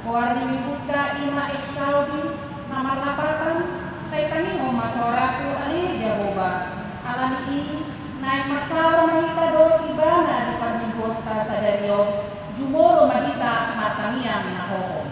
Warni buka ima eksaudi namar lapakan saya tani oma soraku ali jagoba alani i naik masalah mahita do ibana di pamigota sadario jumoro mahita matangian nahoho.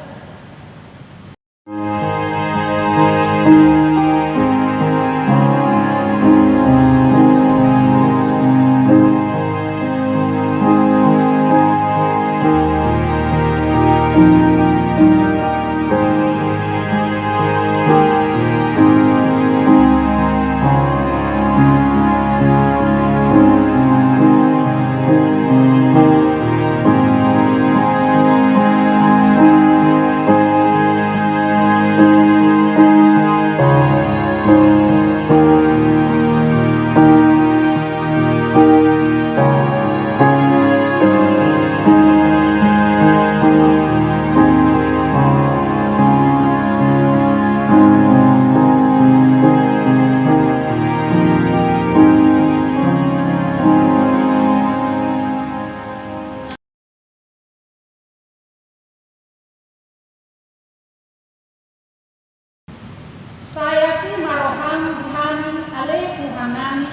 Saya si marohan Tuhan ale Tuhanami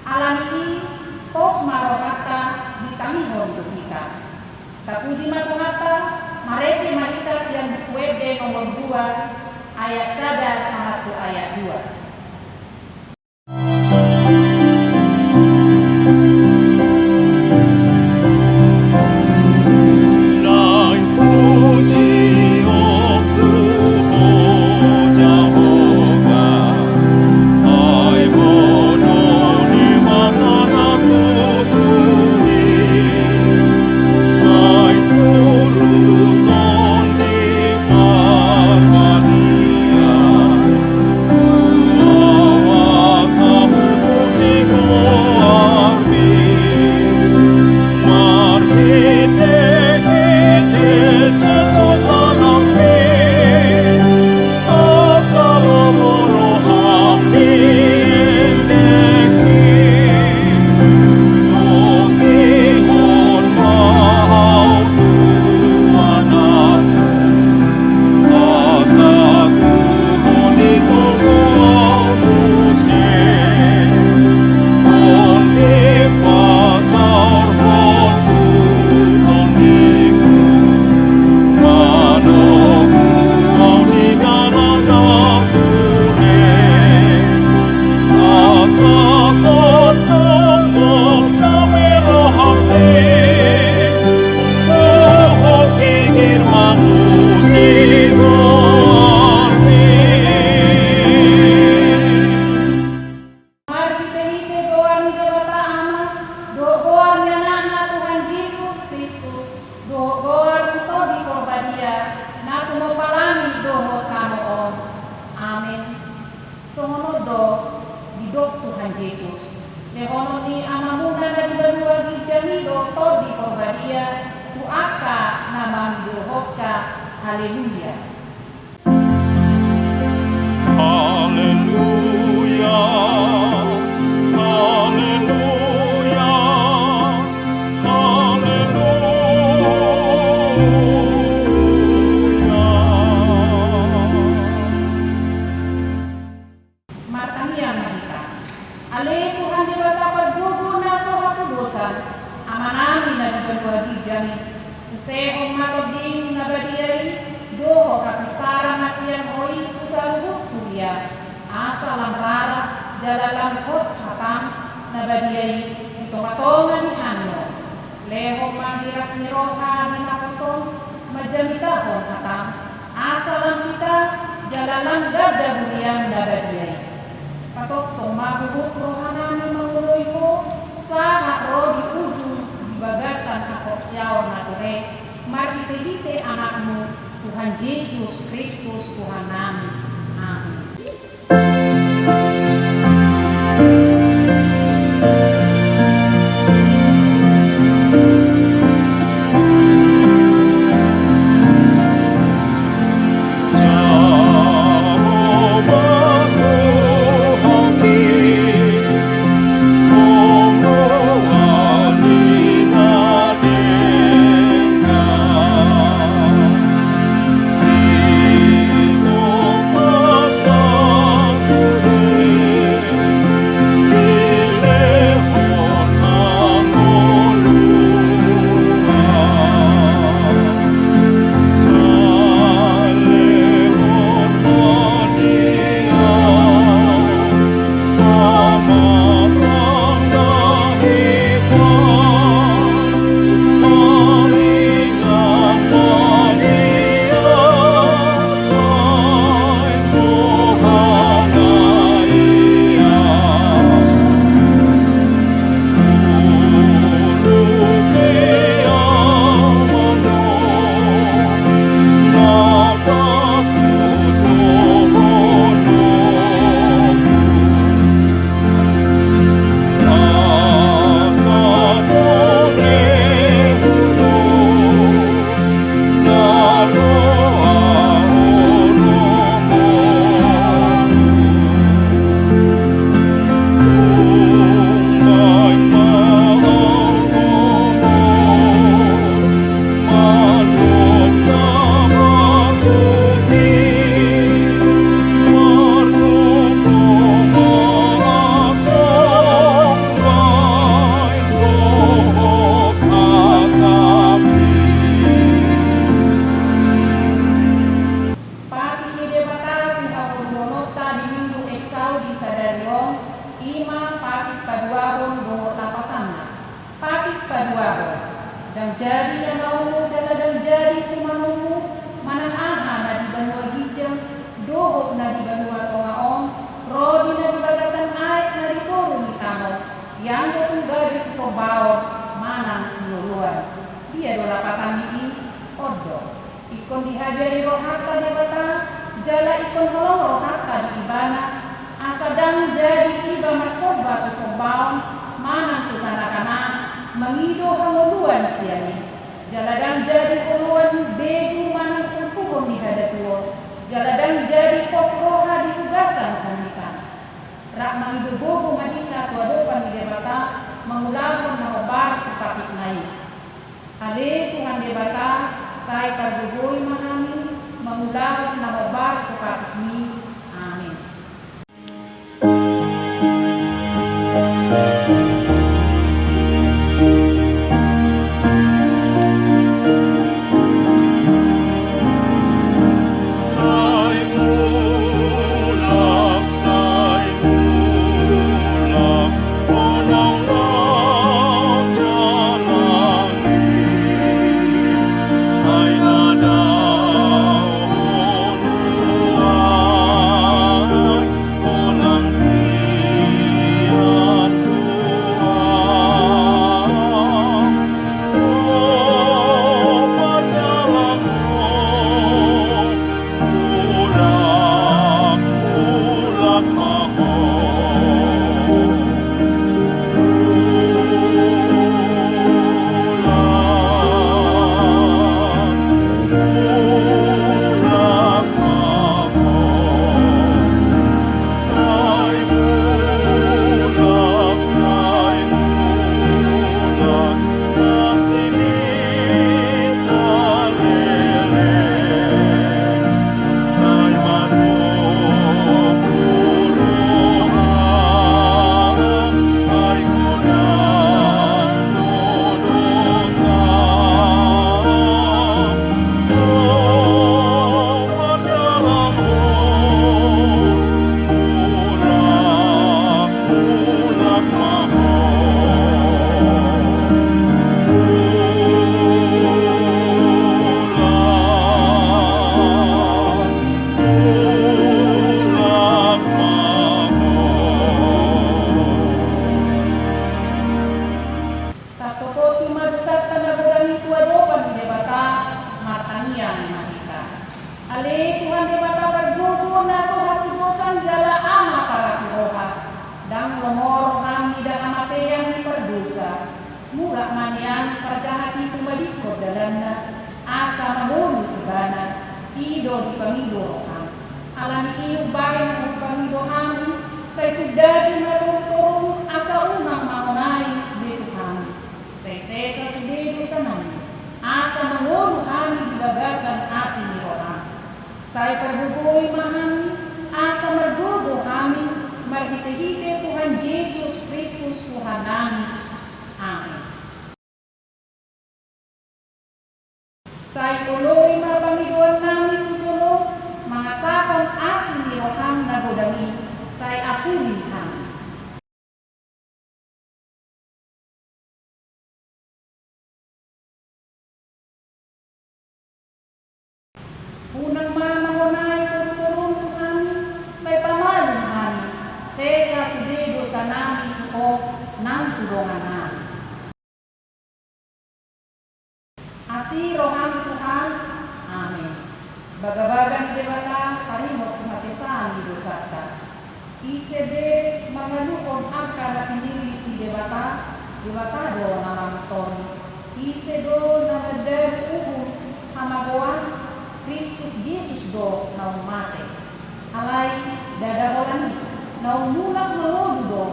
alami pos marohata di kami hondo kita. Tapuji marohata mareke marita siang bukuede nomor 2 ayat 1 sampai ayat 2. Tuhan Yesus. Lehono ni amamuna na dibandua gijani doktor di korbadia tuaka nama midohokka. Haleluya. Haleluya. Haleluya. Haleluya. Martania Marita. Ale Tuhan diratapan gugu na sohaku dosa. Amanami na dibandua gijani. Usehong matoding na badiyay. Doho kapistara nasian hoi usaluhut kuliah asa lamrara jalalam hot hatam nabadiai itomatongan ni hanyo leho mahiras ni roha ni napason majamitahon hatam asa lampita jalalam gada bulian nabadiai patok tomahuhut rohanani manguloy ko saha ro di ujung di bagasan akok siaw nature marhite-hite anakmu Tuhan Yesus Kristus Tuhan kami. Amin. Ikon dihadiri roh harta debata, jala ikon holong roh harta di ibana, asadang jadi iba matsoba tu sobaon, manang tu kanak-kanak, mengido hanguluan siani. Jaladang jadi uluan begu manang kulpuhon di hadatuo, jaladang jadi pos roha di tugasan kanikan. Rak mengido bogo madika tuadopan di debata, mengulahkan naobar kepapit naik. Ale Tuhan debata, saya karbugoi mahami, mengulahkan naobar kepapit mi. Amin. Ale Tuhan debata bergugu naso hati bosan jala ama para siroha, dan lomor kami dan amate yang diperdosa, murah manian perjahati tumadiko dalamna, asa mamulu ibana, ido di pamido kami. Alami iu bayan ng pamido kami, say sudah di marunturong asa unang maunay dito kami. Say sesa sidedo sa nami, asa mamulu kami di bagasan asin ni Rohan. Saya perbubuhay mahami, asa margogo kami, marhite-hite Tuhan Yesus Kristus Tuhan namin. Amen. Saya uloy mapamiduan namin tutulo, mga sakang asin ni Rohan na godami, saya apuli kami. Unang mamahunay turun kami, say pamalong kami, sesa sudedo sa namin o ng tulungan namin. Asirohan Tuhan, amin. Bagabagan debata, karimot kumasisaan di dosata. Isede mangalukon ang kalakinili di debata do naramton. Isedo namadar ubu hamagoan, Kristus Yesus do na umate. Alay dadaholan na umulag do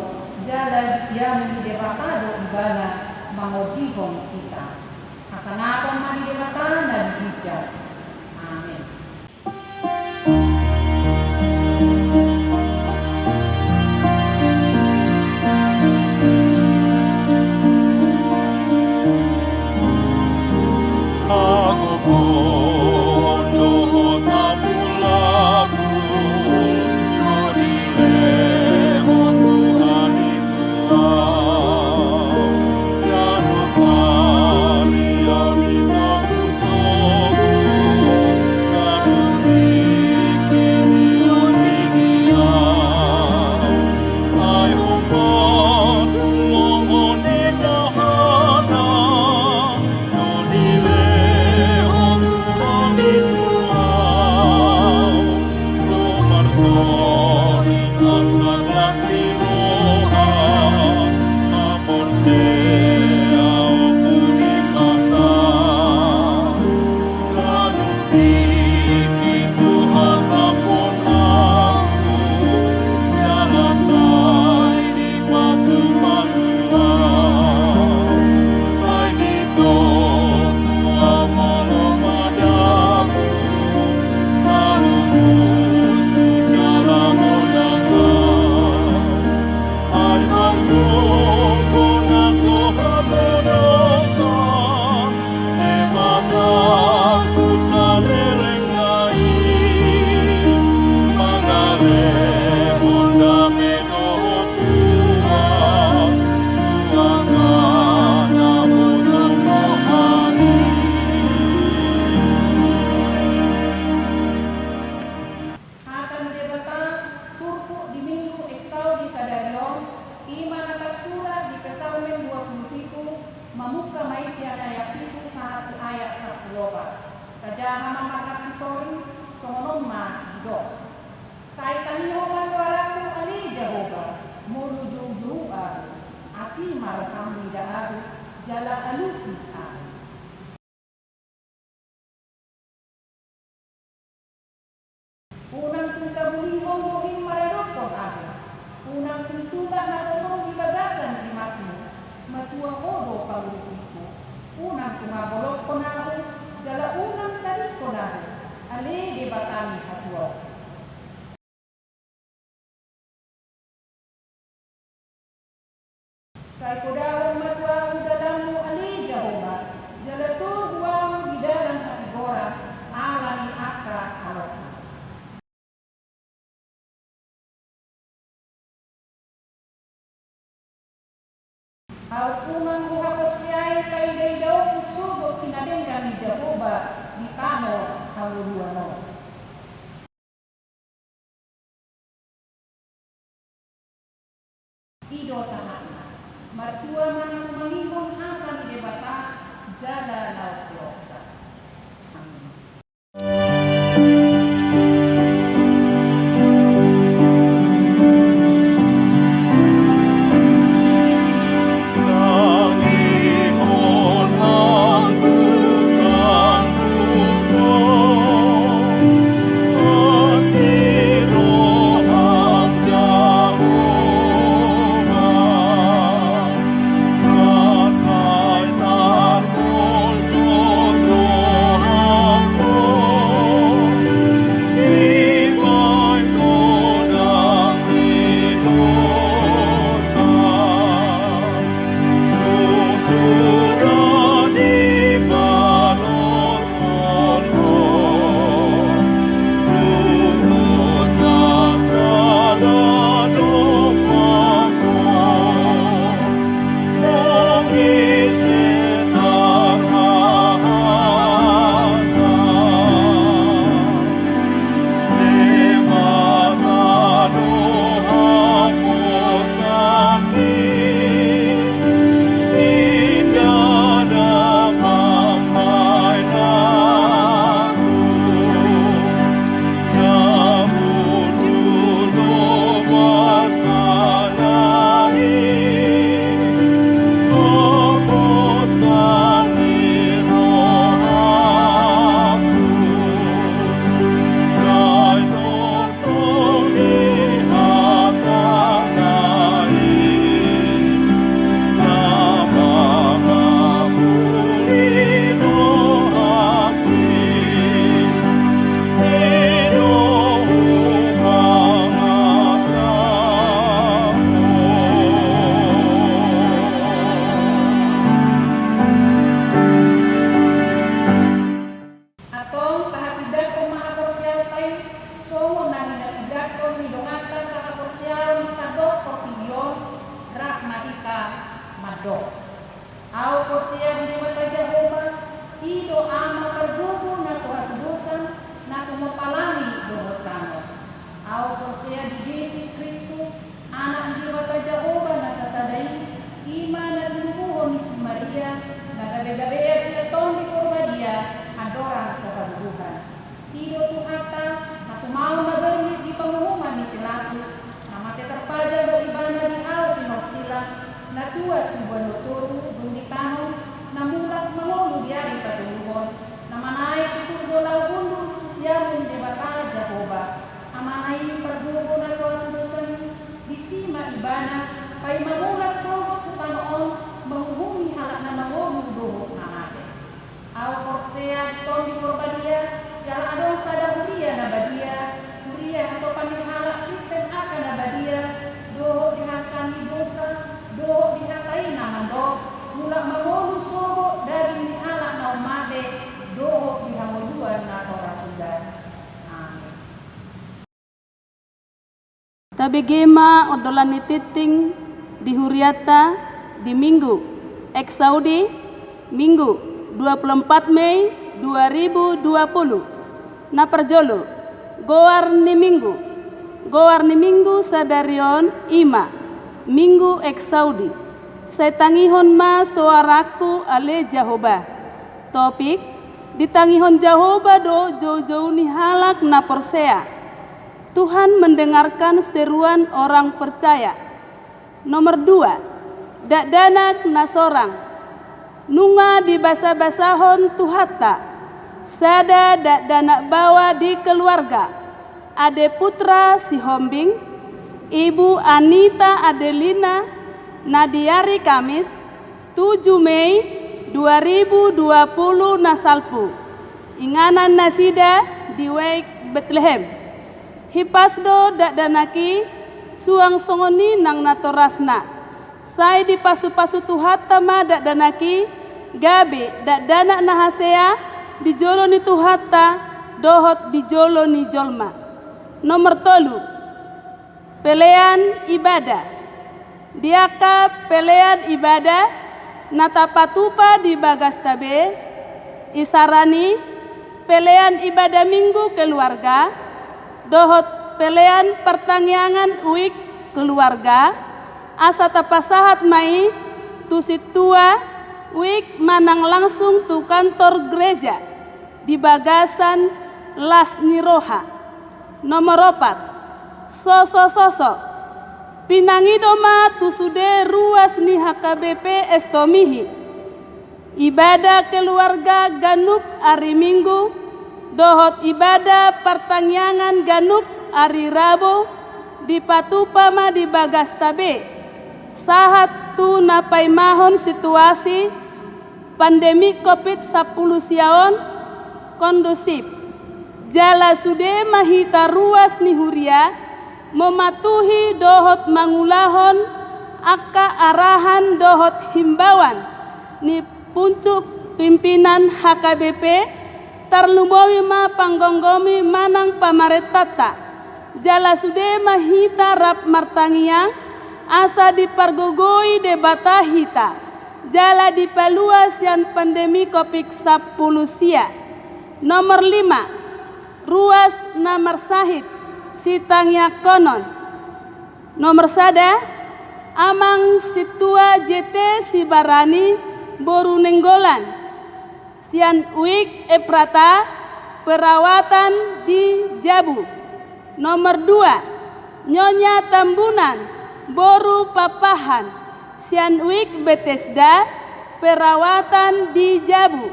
jala siya ni debata ibana mangobihong kita. Kasanapon man debata na dijad. Amen. Maria, ama makapisori sonoma do. Sai taniho maswaraku ali Jehovah menuju aku asimar kami aku jala alusi aku. Unang tungkabulihong muhing maradokon ako. Unang tuntunan na kosong ibagasan di masmo. Matuang odo palutiko. Unang tumabolok ko na ako. Jala unang tarik ko na ako. Ali di batami hatuaw. Sa ikodawang matuang dalam mo ali Jehovah. Jala to buwang bidalang katigora. Ala ni aka alok. Aupungan ko hakot siya'y kay daw pusugot kinabenggan ni Jehovah di Kano, Hawuluano. Ido sa hana, martua man ang mangingon hata ni debata, jala laut yoksa. Amin. Tabigema odolan titing di Huriata di Minggu Eksaudi Minggu 24 Mei 2020 na perjolo goar ni Minggu sadarion ima Minggu Eksaudi setangihon ma suaraku ale Jehovah topik ditangihon Jehovah do jauh-jauh ni halak na persea. Tuhan mendengarkan seruan orang percaya. Nomor 2, dakdanak na sorang. Nunga di basa-basahon tuhata. Sada dakdanak bawa di keluarga. Ade putra si Hombing, Ibu Anita Adelina Nadiari Kamis 7 Mei 2020 nasalpu. Inganan nasida di Wake Bethlehem. Hipasdo dakdanaki suang songoni nang natorasna. Sai di pasu-pasu tuhata ma dakdanaki gabe dakdanak nahasea di jolo ni tuhata dohot di jolo ni jolma. Nomor 3, pelean ibadah. Diaka pelean ibadah natapatupa di bagastabe isarani pelean ibadah minggu keluarga dohot pelean pertangyangan uik keluarga asa tapasahat mai tu situa uik manang langsung tu kantor gereja di bagasan Las Niroha. Nomor 4, sosok pinangidoma tu sude ruas ni HKBP Estomihi. Ibadah keluarga ganup hari Minggu, dohot ibadah pertangyangan ganup hari Rabu di Patupama di Bagastabe. Sahat tu napai mahon situasi pandemi COVID-10 siaon kondusif. Jala sude mahita ruas ni huria mematuhi dohot mangulahon aka arahan dohot himbauan ni puncuk pimpinan HKBP tarlumawi ma panggonggomi manang pamaretata. Jala sude mahita rap martangia asa dipargogoi debata hita. Jala dipaluas yang pandemi COVID-10 sia. Nomor 5, ruas namar sahid sitangnya konon. Nomor 1, amang situa JT Sibarani Boru Nenggolan sian uik eprata perawatan di Jabu. Nomor 2, Nyonya Tambunan Boru Papahan sian uik Bethesda perawatan di Jabu.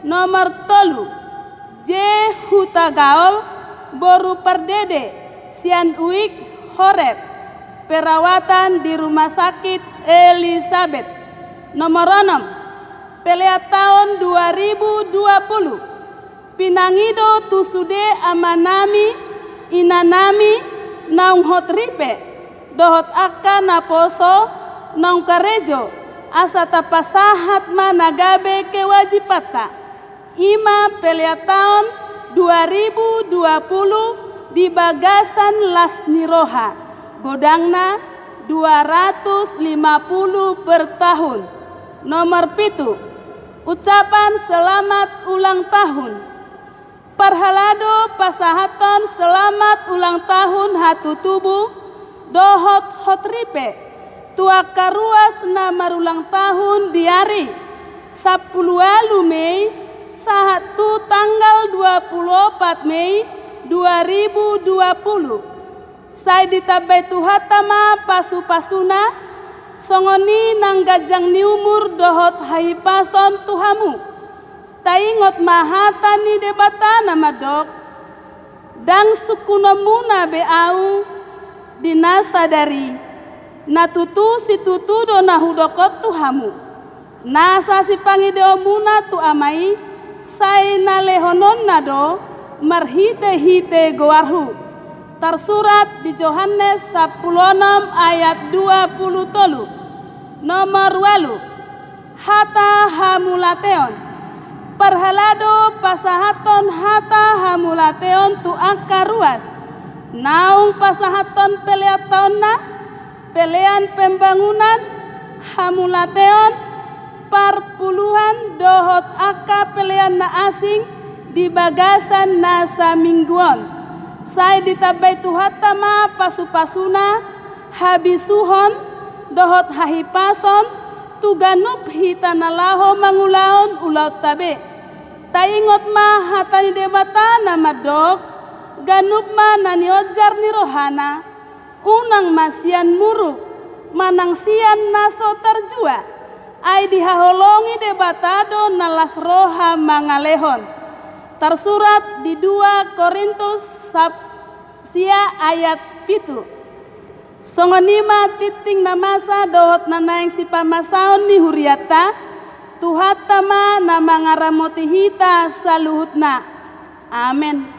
Nomor 3, J Huta Gaol Boru Perdede sian uik Horeb perawatan di Rumah Sakit Elizabeth. Nomor 6, pelea tahun 2020 pinangido tusude amanami inanami naung hotripe dohot aka naposo naung karejo asa tapasahat managabe kewajibata. Ima pelea tahun 2020 di Bagasan Las Niroha. Godangna 250 per tahun. Nomor 7, ucapan selamat ulang tahun. Parhalado pasahaton selamat ulang tahun hatu tubuh dohot hotripe. Tua karuas namar ulang tahun diari 10 Mei sahatu tanggal 24 Mei 2020. Sai ditabai tuhatama pasu-pasuna songoni nang gajang ni umur dohot haipason tuhamu. Taingot mahata ni debata nama dok. Dang sukunomuna beau dinasadari. Natutu situtu do nahudokot tuhamu. Nasa si pangideomuna tu amai. Sai nalehonon nado marhite-hite goarhu. Tersurat di Yohanes 16 ayat 20. Nomor 8, hata hamulateon. Parhalado pasahaton hata hamulateon tu angka ruas. Naung pasahaton peleatonna, pelean pembangunan, hamulateon parpuluhan dohot aka pelean na asing di Bagasan nasa mingguan. Sai ditabai tuhatama pasu-pasuna habisuhon dohot hahipason tuganup hitanalaho mangulaon ulaut tabe. Taingot ma hatani debata na madok, ganup ma nani ojar ni rohana, unang masian muruk, manang sian naso terjua, ai dihaholongi debatado nalas roha mangalehon. Tersurat di 2 Korintus sia ayat 7. Songonima titing namasa dohot nanaing si pamasaon ni huriata, Tuhat tama na mangaramoti hita sa luhutna. Amen.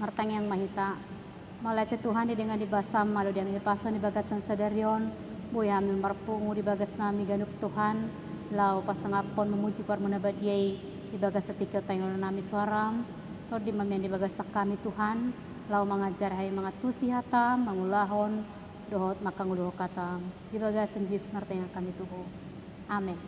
Martang yang mahita, malai Tuhan di dengan dibasam malu dia pason di bagasan sadarion, buya amil marpungu di bagas nami ganup Tuhan, lau pasangapon memuji parmana badiai di bagas setikyo tayong nami suaram, tor di mamian di bagas kami Tuhan, lau mengajar hai mangatusi hatam, mangulahon, dohot makanguluh katam, di bagasan Yesus martang yang kami tuhu. Amin.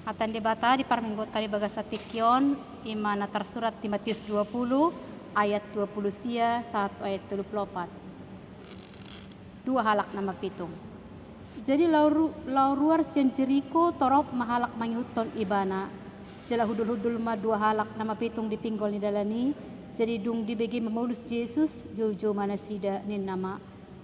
Atan debata di parminggota di bagas setikyon, imana tersurat di Matius 20, ayat 20 sia 1 ayat 24. 2 halak nama pitung. Jadi lauruar sian jeriko torop mahalak manghuton ibana. Jala hudul-hudul ma 2 halak nama pitung dipinggol ni dalani. Jadi dung dibegi memulus Yesus jojo mana sida nin nama.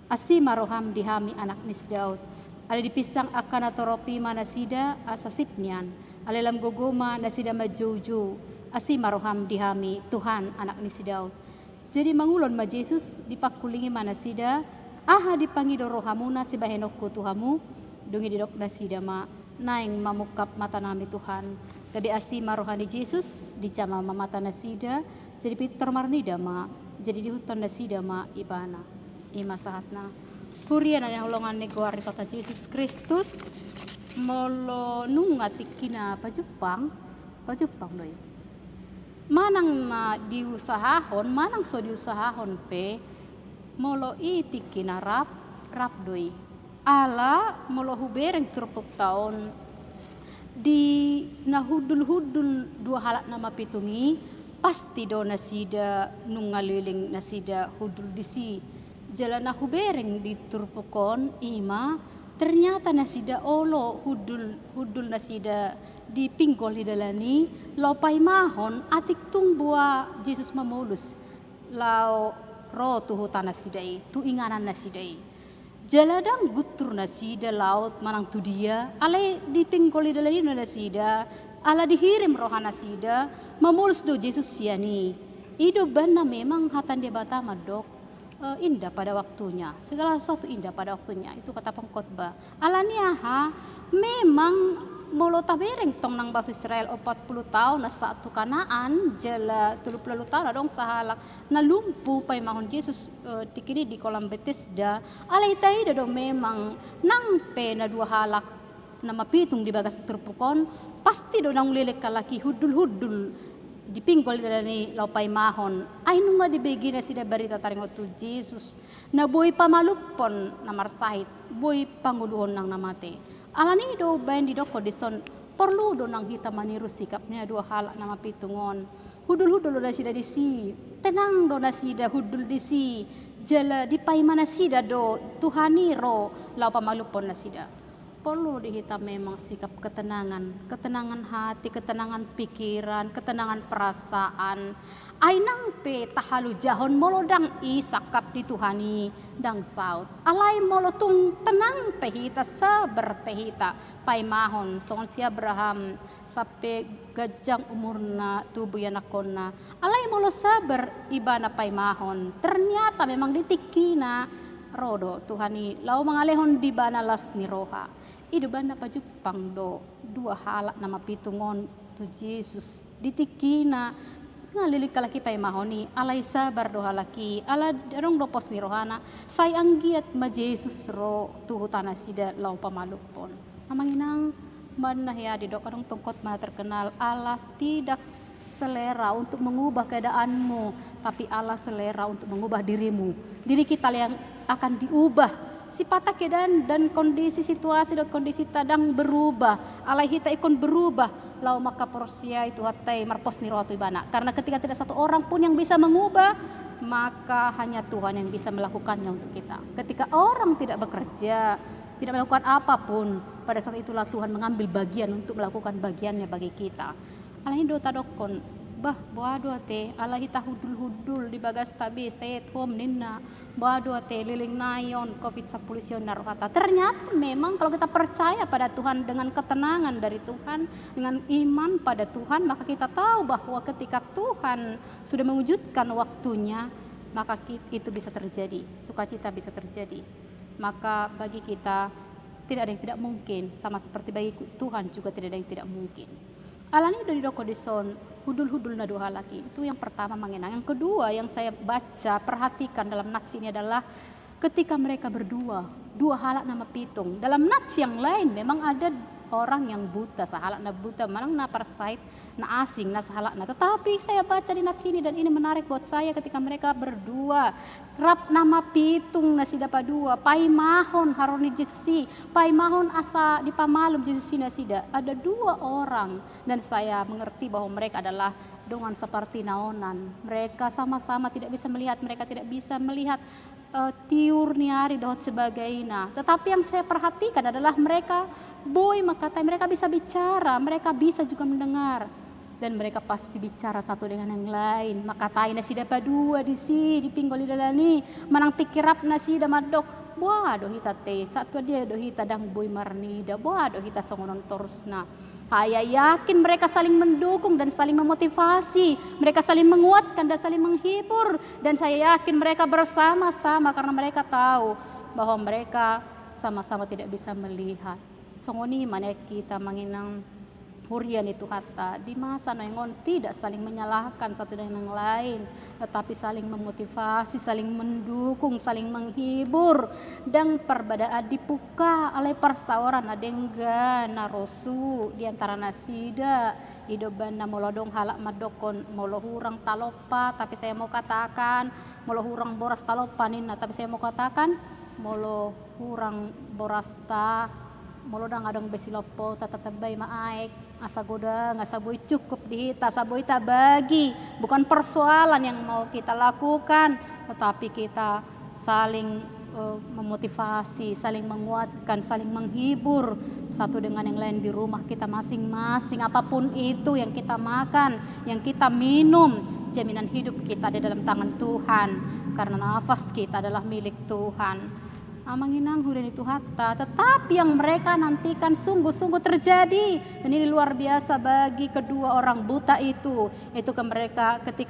Asi maroham dihami anak nis Daud. Ale dipisang akan atoropi mana sida asasipnian. Ale lam gogoma nasida majojo. Asi maroham dihami Tuhan anak ni si Daud. Jadi mangulon ma Yesus dipakulingi mana sida, aha dipangido rohamuna si bahenokku Tuhamu, dungi didok na sida ma naing mamukap mata nami Tuhan. Jadi asi marohani Yesus dicama mata na sida, jadi pitor marnida ma, jadi dihuton na sida ma ibana. Ima sahatna. Hurian na holongan ni guari kata Yesus Kristus molo nungatikina pajupang doy. Manang na diusahahon, manang so diusahahon pe, molo itikin na rap doy. Ala molo hubereng turpuk taon, di nahudul-hudul 2 halak nama pitungi, pasti do nasida nungaliling nasida hudul disi. Jala na hubereng di turpukon, ima, ternyata nasida olo hudul nasida di pinggol di dalani lau mahon atik tung bua Yesus memulus lau ro tuhu tanah sidai tu inganan nasidai jaladang gutur nasida laut manang tu dia alai di pinggol di dalani nasida ala dihirim rohana sida memulus do Yesus siani hidup bana memang hatan dia batama dok indah pada waktunya, segala sesuatu indah pada waktunya, itu kata pengkhotbah. Alania memang molo tabereng tong nang basa Israel 40 tahun na satu Kanaan jala 30 tahun adong sahalak na lumpu pay mahon Jesus tikini di kolam Bethesda alay tayo do memang nang pe na 2 halak na mapitung di bagas terpukon pasti do nang lilik kalaki hudul dipinggol dari laupai mahon. Ay nunga dibegi na sida berita taringot tu Jesus. Na boy pamalupon na marsahit, boy panguluhon ng namate. Alani do bayan di doko dison, perlu do nang hita maniru sikapnya dua halak nama pitungon. Hudul-hudul do na sida di si, tenang do na sida hudul di si, jala di paimana sida do, Tuhani ro, lau pamalupon na sida. Perlu dihita memang sikap ketenangan, ketenangan hati, ketenangan pikiran, ketenangan perasaan. Ainang pe tahalu jahon molodang isakap di Tuhani dang saut. Alai molotung tenang pehita sabar pehita paimahon songon si Abraham sampai gajang umurna tubuh yanakonna. Alai molo sabar ibana paimahon. Ternyata memang ditikina rodo Tuhani lau mangalehon di bana las ni roha. Idu banda pajupang do dua halak nama pitungon tu Jesus ditikina ngalilik kalaki pay mahoni alay sabar do halaki ala darong do pos ni rohana sayang giat ma Jesus ro tuhutana sida lau pamalupon amanginang man ya di dok kadong tungkot mana terkenal Allah tidak selera untuk mengubah keadaanmu tapi Allah selera untuk mengubah dirimu diri kita yang akan diubah sifat keadaan dan kondisi situasi dan kondisi tadang berubah alai hita ikon berubah lau maka porsia itu hatai marpos ni rotu ibana karena ketika tidak satu orang pun yang bisa mengubah maka hanya Tuhan yang bisa melakukannya untuk kita ketika orang tidak bekerja tidak melakukan apapun pada saat itulah Tuhan mengambil bagian untuk melakukan bagiannya bagi kita alai do tadokon bah boado te ala hita hudul-hudul di bagas tabi stay at home ninna boado te liling nayon COVID-19 narohata. Ternyata memang kalau kita percaya pada Tuhan dengan ketenangan dari Tuhan dengan iman pada Tuhan maka kita tahu bahwa ketika Tuhan sudah mewujudkan waktunya maka itu bisa terjadi sukacita bisa terjadi maka bagi kita tidak ada yang tidak mungkin sama seperti bagi Tuhan juga tidak ada yang tidak mungkin. Alani dari doko dison hudul-hudul na dua laki itu yang pertama mengenang. Yang kedua yang saya baca perhatikan dalam nats ini adalah ketika mereka berdua dua halak nama pitung dalam nats yang lain memang ada orang yang buta sahalak na buta manang na parsait na asing na sahalak na tetapi saya baca di nats ini dan ini menarik buat saya ketika mereka berdua rap nama pitung na sida padua paimahon haroni Jesusi paimahon asa di pamalum Jesusi na sida ada dua orang dan saya mengerti bahwa mereka adalah dengan seperti naonan mereka sama-sama tidak bisa melihat mereka tidak bisa melihat tiur niari dot sebagainya tetapi yang saya perhatikan adalah mereka boy makatai mereka bisa bicara mereka bisa juga mendengar dan mereka pasti bicara satu dengan yang lain makatai na sida padua di si dipinggol dalani manang pikirap na sida madok boa do hita te satu dia do hita dang boy marnida boa do hita songonon torusna saya yakin mereka saling mendukung dan saling memotivasi mereka saling menguatkan dan saling menghibur dan saya yakin mereka bersama-sama karena mereka tahu bahwa mereka sama-sama tidak bisa melihat songoni mana kita menginang hurian itu kata di masa nengon tidak saling menyalahkan satu dengan yang lain tetapi saling memotivasi saling mendukung saling menghibur dan perbedaan dipuka oleh persawaran adengga narosu di antara nasida idoban na molodong halak madokon molo hurang talopa tapi saya mau katakan molo hurang boras talopanin tapi saya mau katakan molo hurang borasta molo dang adong besilopo tatatabay maaik asa goda ngasaboy cukup dihita saboy ta bagi bukan persoalan yang mau kita lakukan tetapi kita saling memotivasi saling menguatkan saling menghibur satu dengan yang lain di rumah kita masing-masing apapun itu yang kita makan yang kita minum jaminan hidup kita di dalam tangan Tuhan karena nafas kita adalah milik Tuhan amanginang hurian itu hatta tetapi yang mereka nantikan sungguh-sungguh terjadi dan ini luar biasa bagi kedua orang buta itu ketika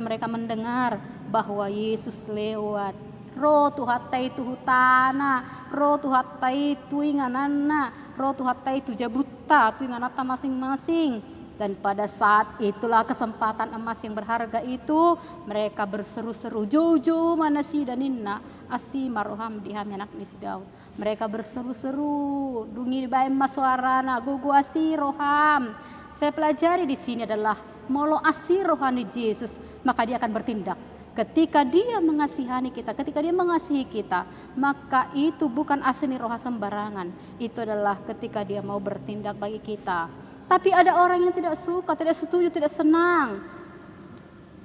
mereka mendengar bahwa Yesus lewat roh tuhatai itu hutana roh tuhatai itu inganana roh tuhatai itu jabuta itu inganata masing-masing dan pada saat itulah kesempatan emas yang berharga itu mereka berseru-seru jojo mana si daninna asi maroham diham anak ni Daud mereka berseru-seru dungi bae maswarana gugu asi roham Saya pelajari di sini adalah molo asih rohani Yesus, maka dia akan bertindak. Ketika dia mengasihani kita, ketika dia mengasihi kita, maka itu bukan asini roha sembarangan. Itu adalah ketika dia mau bertindak bagi kita. Tapi ada orang yang tidak suka, tidak setuju, tidak senang.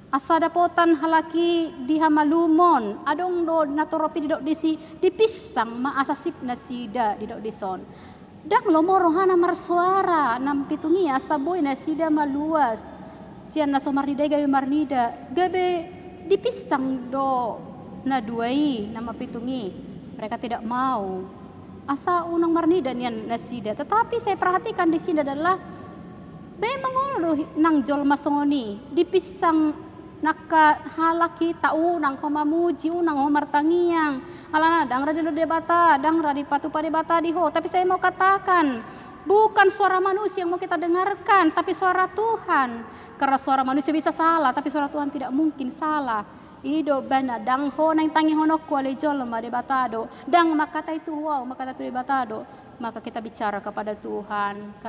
Asa dapotan halaki di hamalumon, adong do natoropi didok disi dipisang maasasip nasida didok dison. Dang lomo rohana marsuara nam pitungi asa boy nasida maluas. Sian naso marnida gabe marnida gabe dipisang do na duai nama pitungi. Mereka tidak mau. Asa unang marnida nian nasida. Tetapi saya perhatikan di sini adalah memang ono nang jol masongoni dipisang naka halaki taunang pemamuji unang martangiang alana dang radi lo debata dang radi patu pada bata diho. Tapi saya mau katakan bukan suara manusia yang mau kita dengarkan, tapi suara Tuhan. Karena suara manusia bisa salah, tapi suara Tuhan tidak mungkin salah. Ido bana dang ho nang tangi honok kuale jol ma debatado dang makata itu wow makata itu debatado, maka kita bicara kepada Tuhan.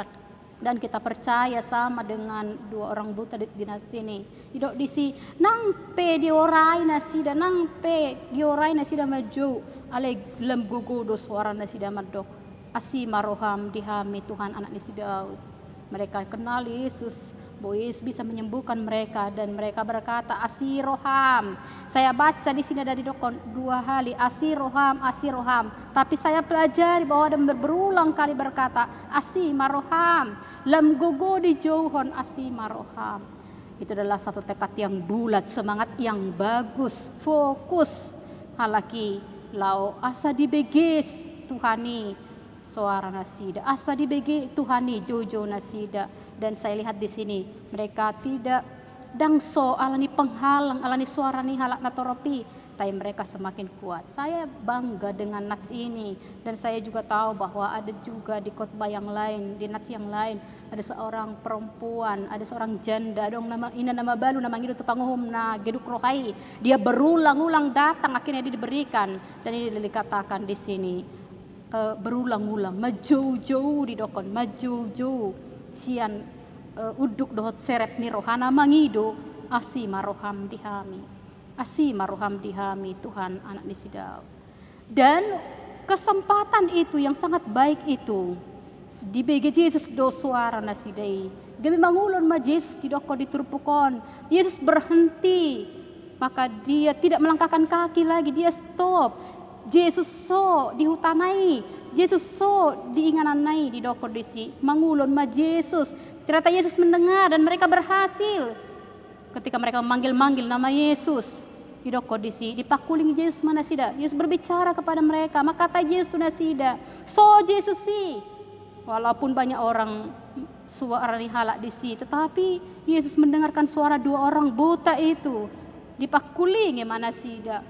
Dan kita percaya sama dengan dua orang buta di sini. Tidak disi nang pe diorai nasida nang pe diorai nasida maju ale lem gugudo suara nasida madok. Asi maroham dihami Tuhan anak nisi Daud. Mereka kenal Yesus. Yesus bisa menyembuhkan mereka dan mereka berkata asiroham. Saya baca di sini ada di dokon 2 kali asiroham, asiroham. Tapi saya pelajari bahwa ada berulang kali berkata asimaroham. Lam gogo di jauhon asimaroham. Itu adalah satu tekad yang bulat, semangat yang bagus, fokus. Halaki lau asa dibegis Tuhani suara nasida, asa dibegi Tuhani jojo nasida. Dan saya lihat di sini mereka tidak dangso alani penghalang alani suara ni halak natoropi, tapi mereka semakin kuat. Saya bangga dengan nats ini dan saya juga tahu bahwa ada juga di khotbah yang lain, di nats yang lain ada seorang perempuan, ada seorang janda, dong nama balu nama ngidu tupanguhum na geduk rohai. Dia berulang-ulang datang akhirnya dia diberikan dan ini dikatakan di sini berulang-ulang maju-jauh di dokon maju-jauh sian uduk dohot serep ni rohana mangido asima roham dihami, asima roham dihami Tuhan anak nisi Daud. Dan kesempatan itu yang sangat baik itu di bege Yesus do suara nasidai gami mangulon ma Yesus di doko diturpukon. Yesus berhenti, maka dia tidak melangkahkan kaki lagi, dia stop. Yesus so dihutanai, Yesus so diingananai di doko disi mangulon ma Yesus. Ternyata Yesus mendengar dan mereka berhasil. Ketika mereka memanggil-manggil nama Yesus di doko disi dipakuling Yesus mana sida. Yesus berbicara kepada mereka, maka kata Yesus tu nasida, so Yesus si. Walaupun banyak orang suara halak di sini, tetapi Yesus mendengarkan suara 2 orang buta itu dipakuling mana sida.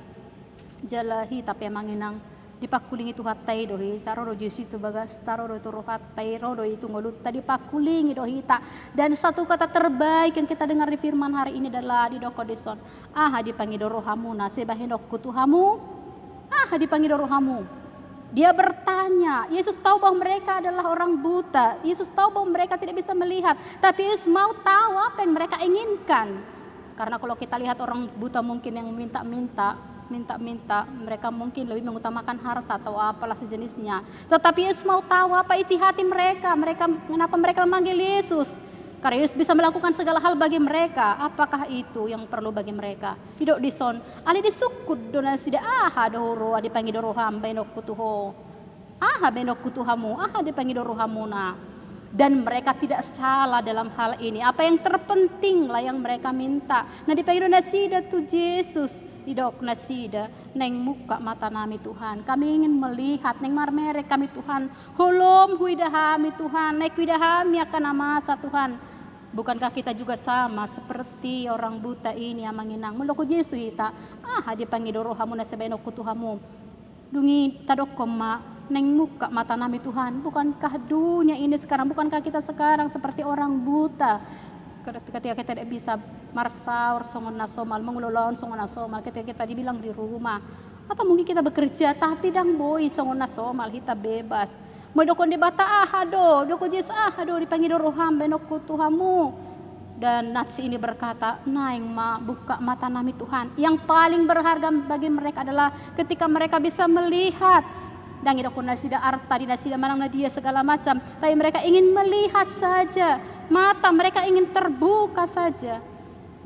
Jalahi tapi manginang dipakuling itu hatai dohi taro Yesus itu bagas taro itu rohatai rodo itu ngolut tadi pakuling dohi ta. Dan satu kata terbaik yang kita dengar di firman hari ini adalah di doko deson dipanggil rohamu na sebahenok kutuhamu dipanggil rohamu. Dia bertanya, Yesus tahu bahwa mereka adalah orang buta, Yesus tahu bahwa mereka tidak bisa melihat, tapi Yesus mau tahu apa yang mereka inginkan. Karena kalau kita lihat orang buta mungkin yang minta-minta, mereka mungkin lebih mengutamakan harta atau apalah sejenisnya. Tetapi Yesus mau tahu apa isi hati mereka, kenapa mereka memanggil Yesus. Karena Yesus bisa melakukan segala hal bagi mereka. Apakah itu yang perlu bagi mereka? Tidak dison, ali disukud donasi da dohoro dipanggil roham benok kutuho. Benok kutuhamu, dipanggil rohamuna. Dan mereka tidak salah dalam hal ini. Apa yang terpenting lah yang mereka minta. Nah dipanggil nasida tu Yesus. Didok nasida neng muka mata nami Tuhan. Kami ingin melihat neng marmerek kami Tuhan. Holom huidahami Tuhan. Naik huidahami akan amasa Tuhan. Bukankah kita juga sama seperti orang buta ini yang menginang meloko Yesus ita. Dipanggil rohamu nasebenok kutuhamu. Dungi tadokoma neng muka mata nami Tuhan. Bukankah dunia ini sekarang, bukankah kita sekarang seperti orang buta? Ketika kita tidak bisa marsaur songon nasomal, mengulolawan songon nasomal, ketika kita dibilang di rumah, atau mungkin kita bekerja tapi dang boy songon nasomal, kita bebas. Mo dokon di bata ahado, doko Yesus ahado dipanggil roham benokku Tuhanmu. Dan nasi ini berkata, naing buka mata nami Tuhan. Yang paling berharga bagi mereka adalah ketika mereka bisa melihat. Dan idokon nasida arta di nasida manang nadia segala macam. Tapi mereka ingin melihat saja. Mata mereka ingin terbuka saja.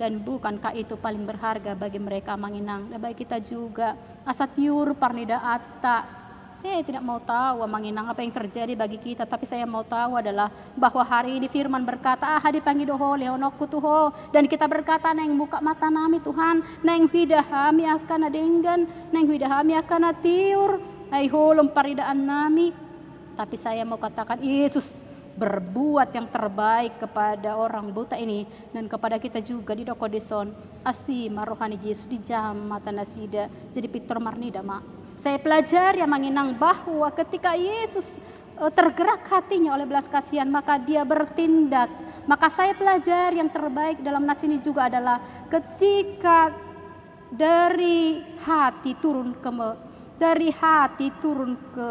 Dan bukankah itu paling berharga bagi mereka manginang. Dan bagi kita juga. Asatiur parnida atta. Saya tidak mau tahu manginang apa yang terjadi bagi kita, tapi saya mau tahu adalah bahwa hari ini firman berkata, dipanggil doho leonokku tuho, dan kita berkata neng buka mata nami Tuhan, neng hidahami akan adenggan, neng hidahami akan atiur, ay holom paridaan nami. Tapi saya mau katakan Yesus berbuat yang terbaik kepada orang buta ini dan kepada kita juga di Dokodison asima rohani Yesus di jam mata nasida jadi Peter Marnida mak. Saya pelajari yang menginang bahwa ketika Yesus tergerak hatinya oleh belas kasihan maka dia bertindak. Maka saya pelajari yang terbaik dalam nas ini juga adalah ketika dari hati turun ke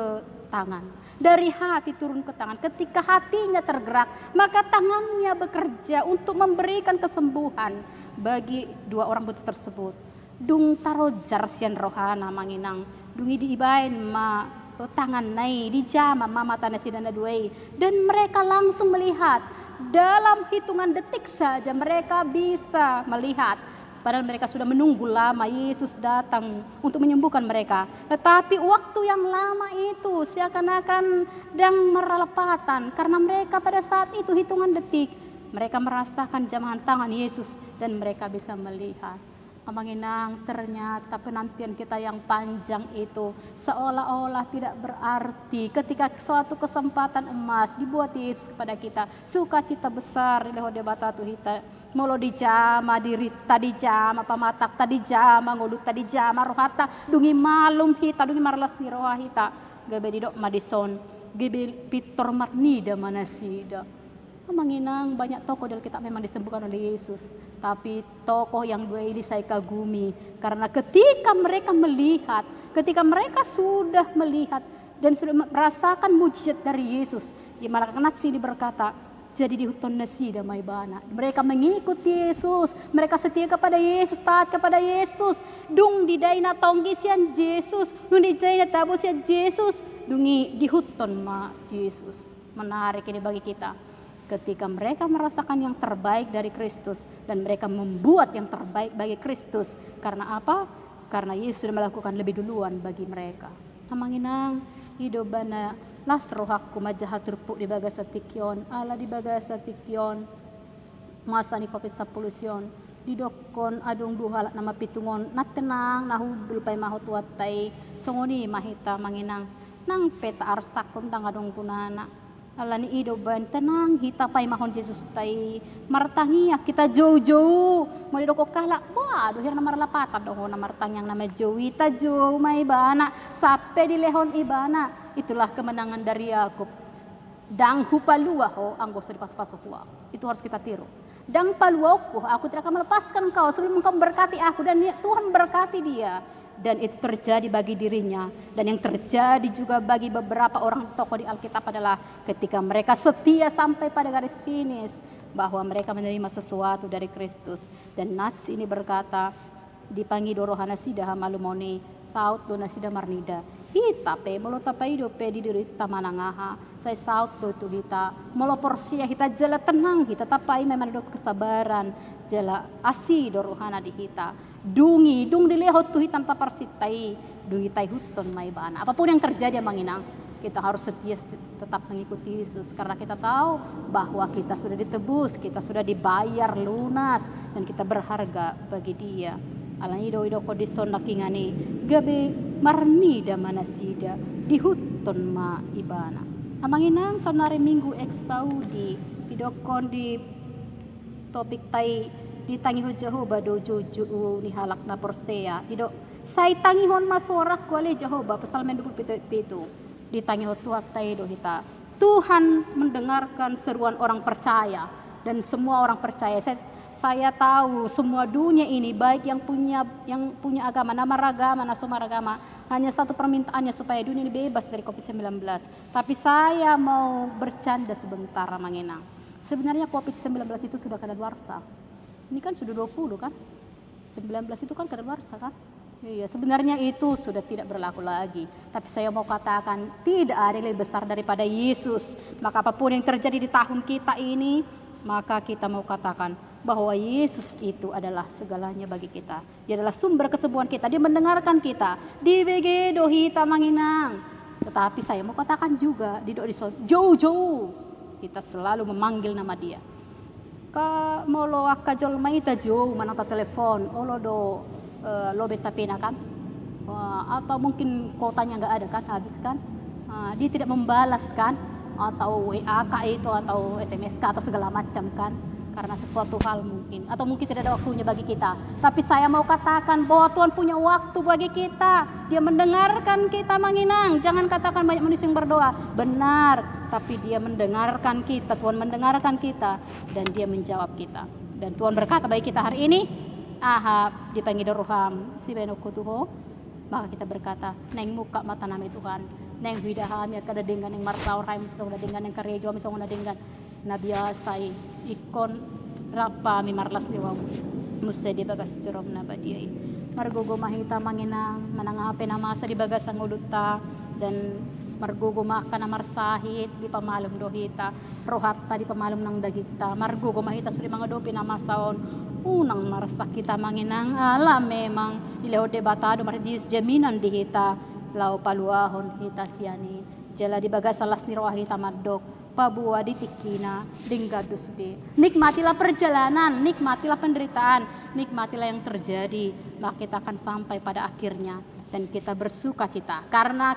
tangan. Dari hati turun ke tangan. Ketika hatinya tergerak maka tangannya bekerja untuk memberikan kesembuhan bagi dua orang buta tersebut. Dung tarojar sian rohana manginang dungi diibain ma tangan nai di jama mama tanah sidana duai dan mereka langsung melihat dalam hitungan detik saja mereka bisa melihat padahal mereka sudah menunggu lama Yesus datang untuk menyembuhkan mereka tetapi waktu yang lama itu seakan-akan dan meralapatan karena mereka pada saat itu hitungan detik mereka merasakan jamahan tangan Yesus dan mereka bisa melihat. Amanginang ternyata penantian kita yang panjang itu seolah-olah tidak berarti ketika suatu kesempatan emas dibuat Yesus kepada kita sukacita besar di lehode batatu hita molo di jama dirita di jama pamatak tadi jama ngolut tadi jama rohata dungi malum hita dungi marlas ni roha hita gabe didok madison gabe Peter Marnida manasida. Menginang banyak tokoh dari kitab memang disembuhkan oleh Yesus. Tapi tokoh yang dua ini saya kagumi. Karena ketika mereka melihat, ketika mereka sudah melihat dan sudah merasakan mujizat dari Yesus. Di Malakanat sini berkata, jadi di hutan nasi damai bana. Mereka mengikuti Yesus. Mereka setia kepada Yesus, taat kepada Yesus. Dung di daina tonggisian Yesus. Dung di daina tabusian Yesus. Dungi di hutan ma Yesus. Menarik ini bagi kita. Ketika mereka merasakan yang terbaik dari Kristus dan mereka membuat yang terbaik bagi Kristus. Karena apa? Karena Yesus sudah melakukan lebih duluan bagi mereka. Amanginang hidobana las rohakku majahat rupuk di bagasa tikyon ala di bagasa tikyon masa ni covid 10 didokon adung duhalak nama pitungon natenang nahudul pay mahutuat tay songoni mahita manginang nang peta arsak kundang adung kunana ala ni ido ban tenang hita pay mahon Yesus tay martangiya kita jauh-jauh mo didoko kala waduh hirna marlapatan doho na martang yang nama jauh ita jauh may bana sape di lehon ibana itulah kemenangan dari Yakub dang hupalua ho ang goso di pas-paso huwa itu harus kita tiru dang paluaku aku tidak akan melepaskan kau sebelum engkau memberkati aku dan Tuhan memberkati dia. Dan itu terjadi bagi dirinya. Dan yang terjadi juga bagi beberapa orang tokoh di Alkitab adalah ketika mereka setia sampai pada garis finish. Bahwa mereka menerima sesuatu dari Kristus. Dan Nats ini berkata, dipanggil dorohana sida malumoni, saut dona sida marnida. Hita pe, molo tapai dope di diri tamanangaha. Saya saut tu hita, molo porsia hita jala tenang hita tapai memang dot kesabaran. Jala asi dorohana di hita. Dung dilehot tuhi tanpa parsitai dungi tai huton mai bana apapun yang terjadi manginang kita harus setia tetap mengikuti Yesus karena kita tahu bahwa kita sudah ditebus kita sudah dibayar lunas dan kita berharga bagi dia alani do kodison nakingani gabe marnida manasida di huton ma ibana amanginang sonare minggu Saudi didokon di topik tai ditangi ho Jehovah do jojo ni halak na porsea dido say tangihon masorak ko ale Jehovah pasal 27 ditangi ho tuat tay do hita Tuhan mendengarkan seruan orang percaya dan semua orang percaya saya tahu semua dunia ini baik yang punya agama nama ragama na sumaragama hanya satu permintaannya supaya dunia ini bebas dari COVID-19. Tapi saya mau bercanda sebentar Manginang. Sebenarnya COVID-19 itu sudah kadaluarsa. Ini kan sudah 20 kan? 19 itu kan kadaluarsa kan? Iya, sebenarnya itu sudah tidak berlaku lagi. Tapi saya mau katakan tidak ada yang lebih besar daripada Yesus. Maka apapun yang terjadi di tahun kita ini, maka kita mau katakan bahwa Yesus itu adalah segalanya bagi kita. Dia adalah sumber kesembuhan kita. Dia mendengarkan kita. Di BG Dohita Manginang. Tetapi saya mau katakan juga di jauh-jauh kita selalu memanggil nama Dia. Ka molo akka jolma ita jauh manata telepon, olo do lo beta pena kan, atau mungkin kotanya nggak ada kan, habis kan, dia tidak membalas kan, atau WA itu atau SMS atau segala macam kan, karena sesuatu hal mungkin, atau mungkin tidak ada waktunya bagi kita. Tapi saya mau katakan bahwa Tuhan punya waktu bagi kita. Dia mendengarkan kita Manginang. Jangan katakan banyak manusia yang berdoa, benar, tapi Dia mendengarkan kita. Tuhan mendengarkan kita dan Dia menjawab kita. Dan Tuhan berkata bagi kita hari ini, Ahab dipanggil roham si benoko tuho, maka kita berkata neng muka mata nami Tuhan, neng hidahami kada dengan neng marsaur rai misong dengan neng karejo misong dengan nabiasai ikon rapa mi marlas diwaw musa di bagas jorom na badiay margogo mahita Manginang manangape na masa di bagas ang uluta dan margogo maka na marsahit di pamalum dohita rohata di pamalum ng dagita margogo mahita suri mga dopi na masaon unang marasa kita Manginang alam memang ilaw debatado marjis jaminan dihita lau paluahon hita siani jala di bagas alas ni rohita madok pabuwa di tikina dinggado sude. Nikmatilah perjalanan, nikmatilah penderitaan, nikmatilah yang terjadi, maka kita akan sampai pada akhirnya dan kita bersuka cita karena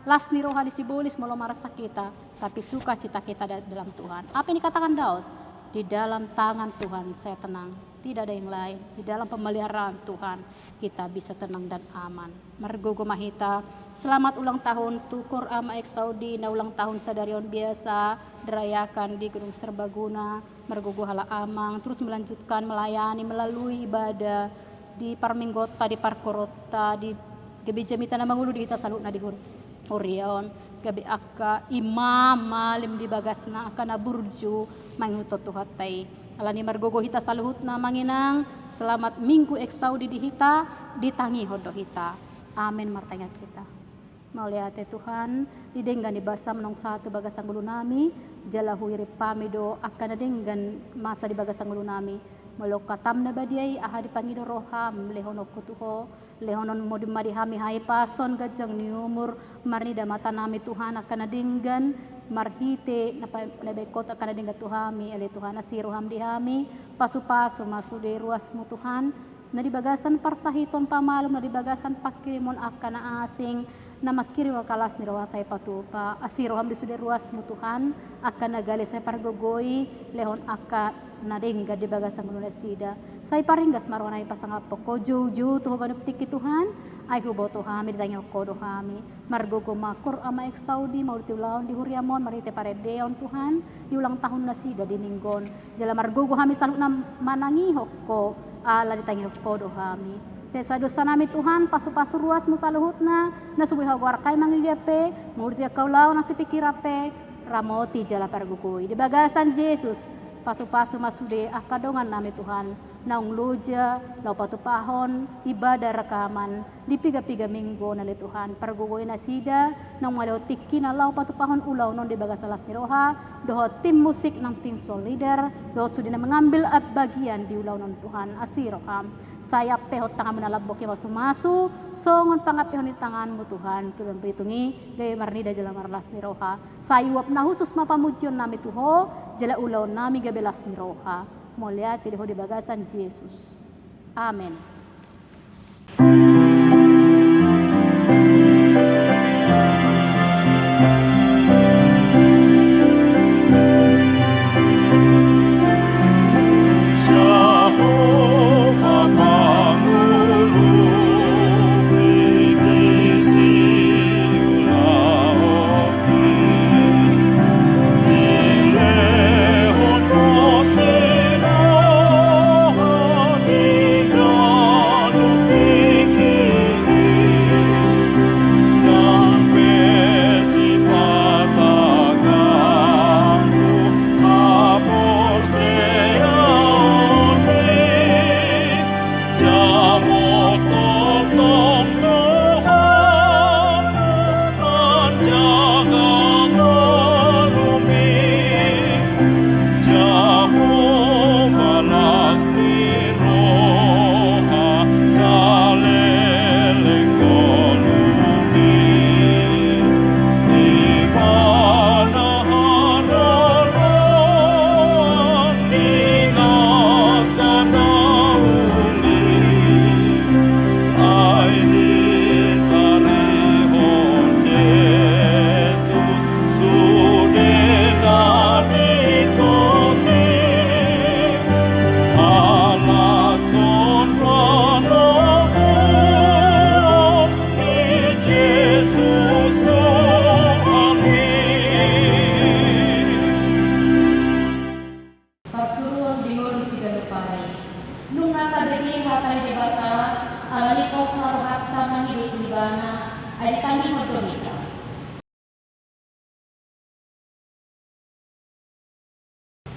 lasni rohani sibolis melo marasa kita, tapi sukacita kita dalam Tuhan. Apa yang dikatakan Daud? Di dalam tangan Tuhan saya tenang, tidak ada yang lain. Di dalam pemeliharaan Tuhan kita bisa tenang dan aman. Margogo mahita, selamat ulang tahun Tukur ama ek Saudi na ulang tahun sadarion biasa dirayakan di Gunung Serbaguna. Margogo hala amang terus melanjutkan melayani melalui ibadah di Parminggota, di Parkorota, di Gebejamita na mangulu di kita salut na di Orion. Gabi akka imam malim di bagasna akka na burju mangutot tuhatay alani margogo hita saluhut na Manginang selamat minggu ek Saudi di hita ditangi hodo hita amin martayat kita mauliate Tuhan didenggan di basa menong satu bagasang ulu nami jalahu irip pamido akka na denggan masa di bagasang ulu nami melokatam na badiay aha di pangido roham lehonok kutuho lehonon mo di marihami hai pason gajang ni umur marnida mata nami Tuhan akan nadinggan marhite nabekot akan nadinggan Tuhami ele Tuhan asiruham dihami pasu-pasu masuk di ruasmu Tuhan na di bagasan parsahiton pamalum na di bagasan pakirimon akan na asing na makirim kalas ni rawasay patupa asiruham di sude ruasmu Tuhan akan nagali sa pargogoy lehon akan nadingga di bagasan Indonesia say paringgas marwanay pasangapo ko juju tuho ganap tiki Tuhan ay hubo Tuhami ditanya ko dohami margogo makur ama ek Saudi mauriti ulaon di huriamon marite paredeon Tuhan di ulang tahun na sida di Ninggon jala margogo hami salut na manangihok ko ala ditanya ko dohami sesa dosa nami Tuhan pasu-pasu ruas musaluhut na nasubuhi hagwar kay manglidiape mauriti kaulaw na si pikirape ramoti jala pargogoy di bagasan Jesus pasu-pasu masude akadongan nami Tuhan naung loja lau patupahon ibadah rekaman di piga-piga minggu nali Tuhan pargogoy na sida naung malaw tiki na lau patupahon ulaw non di bagasalas ni Roha doho tim musik ng tim soul leader doho sudi na mengambil bagian di ulaw non Tuhan asirokam saya pehot tangan menalabok yang masu-masu songon pangapehon di tanganmu Tuhan Tuhan beritungi gaya marnida jala marlas ni Roha sayuap na husus mapamujion nami Tuho jala ulaw nami gabelas ni Roha mulia tidak di bagasan Yesus amin. God. Yesus amin. Parsuruan bingur si galupari. Nung nakadali hatay di bata, alali ko sa maruhat na manghirot libana, ay tangi mo domita.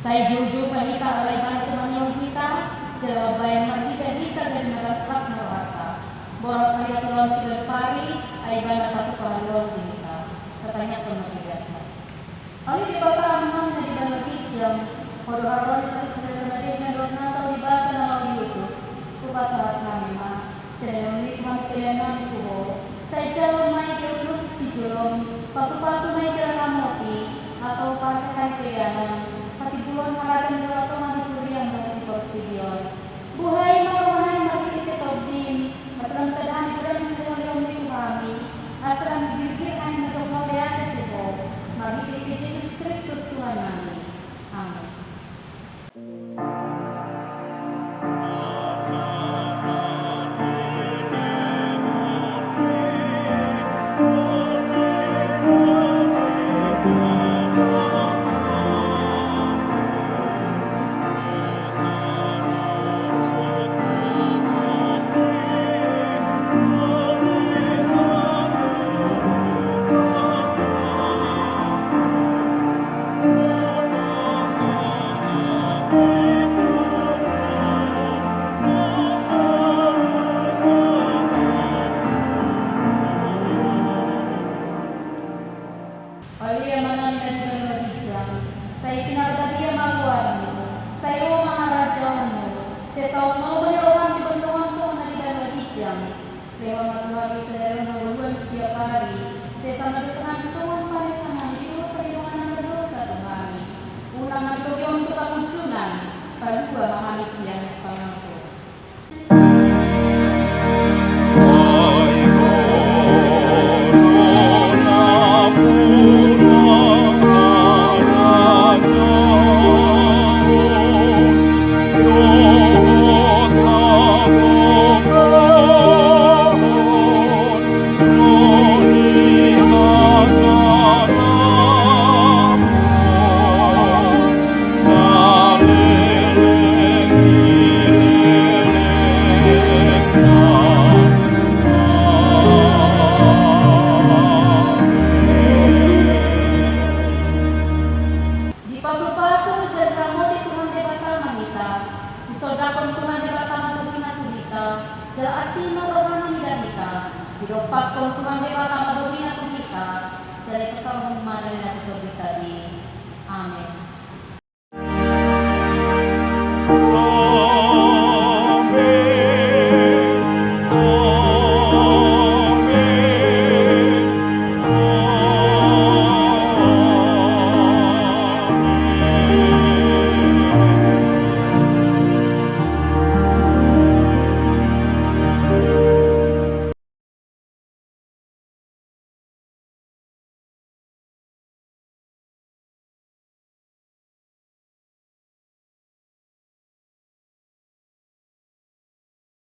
Say juju panita alay man tumanyong kita, jalabay magdita-dita dan maratas maruhata. Borot ay natulong si galupari, ay ba napatupahalong dinita. Katanya ko mabigat. Alay di bata amang na di ba magkitsam, Hodo-hodo di sa natin na doon na sa libasa na mag-iutos. Kupasarap namin ma. Sinayamit magpilanang kuho. Sa ijalo may iutos di julong. Paso-paso may jalan moti. Asaw para sa kanipiganan. Patiguan maradan nila ito manipuri ang mga tipot-tigyon. Buhay